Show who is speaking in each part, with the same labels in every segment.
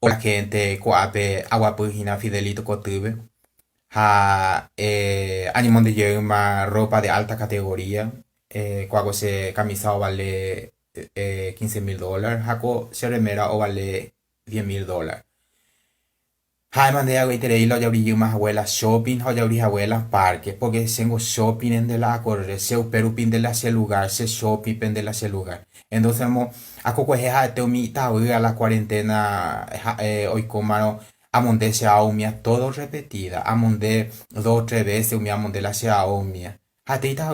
Speaker 1: o la gente coape agua pujina fidelito cotube. Ha animón de lleva ropa de alta categoría. Cuago se camisa o vale $15,000. Jaco se remera o vale $10,000. Hai mandei agora terei lo ya abri más abuelas shopping, ho ya abri abuelas parque, porque tengo shopping en de la corre, se pero pin de la ese lugar, se shopping pen de la ese lugar. Entonces mo a coco jeja te mi ta a la cuarentena hoy como amonde se aumia todo repetida, amonde dos tres veces mi amonde la se aumia. Ha te ta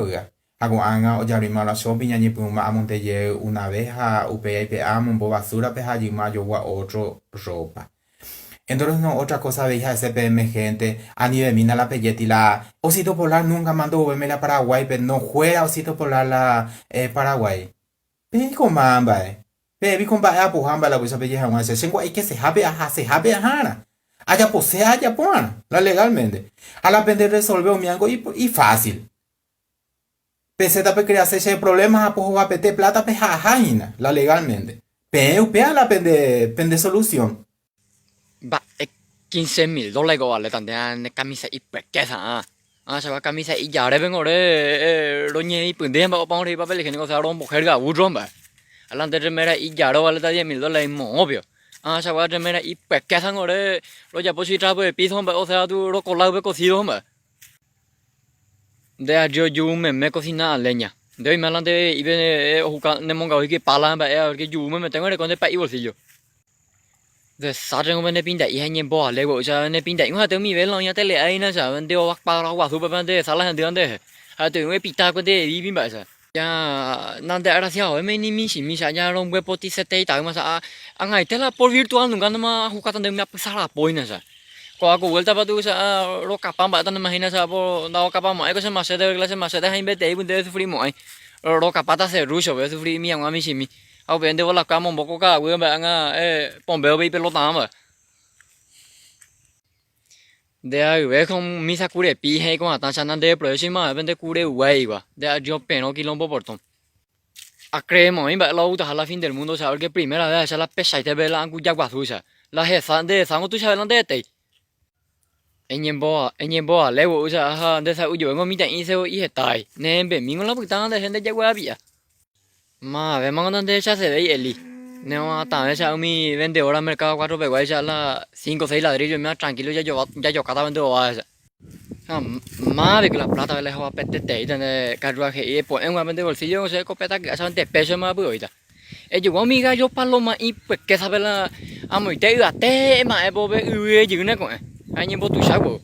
Speaker 1: hago anga o ya abri la shopping y puma amonde ye una vez a UPI amon bo basura pe ha ma yo wa otro ropa. Entonces, no, otra cosa veía SPM, gente, a nivel mina la pelleti, la Osito Polar nunca mandó verme a Paraguay, pero no fuera Osito Polar la Paraguay. Pero con mamba, Pero con ba pues hamba la cosa pelleja una se sengo hay que se jabe ajana. Allá posee allá pona, la legalmente. A la pende resolver un miango y fácil. Peseta pe crearse ese problema a pojo a pete plata pe jajaina, la legalmente. Pero a la pende solución.
Speaker 2: Va, $15,000 vale tantean camisa y pequeza. Se va camisa y ya le vengo de roñe y punde para poner papel higiénico se abre mujer ga urromba. Alante remera y ya lo vale $10,000 mo obvio. Se va remera y pequeza ngore lo ya pues y trapo de piso o sea tú lo colado cocido hombre. De yo me cocina leña. De hoy me alante y viene ne monga hoy que pala que yo me tengo con el país bolsillo. The sarjang bên pinda i hay nhiệm bỏ lệ bộ cho nên pinda cũng hay mi về lòng nhà tele ai nữa sao bên điều hoặc bao lâu hoặc thứ bên đây sao lại được đây từ người pita bên đây đi bên bãi sao ya nan đây là sao em ni mi xin mi sao ya long web poti set tay tại mà sao anh ấy thế là por virtual nung kan mà hukatan dem apa salah poin sao qua Google ta batu sao lo kapam batan mà hay sao por đâu kapam mọi cái mà sẽ hay bên đây bên đây free mọi lo kapata sẽ rush về free mi ang mi xin mi ao bên đây là cá mong boko cá với bạn bom béo bị lột tám rồi để về không mi sa cú để pi hay quá ta chẳng để bữa xin mà bên đây cú để uai quá để job pen nó kilo bom bọt a creemos en lo uta la fin del mundo saber que primera vez la pesa y te ve la angu ya guazusa la jefa de sango tú sabes dónde te en yemboa le usa ha de sa uyo ngo mi ta in se y hetai ne be mi ngo la puta de gente ya gua bia ma ve mango donde ya se ve eli no ta vez a mi vende ahora mercado 4 pesos ya la 5 6 ladrillos me tranquilo ya yo cada vende va esa ma de que la plata le va a pete te de carruaje y pues en un bolsillo se copeta que saben te peso más pues ahorita yo con mi gallo paloma y pues que sabe la amo y te iba te ma e bobe uye yune con ai ni bo tu sa bo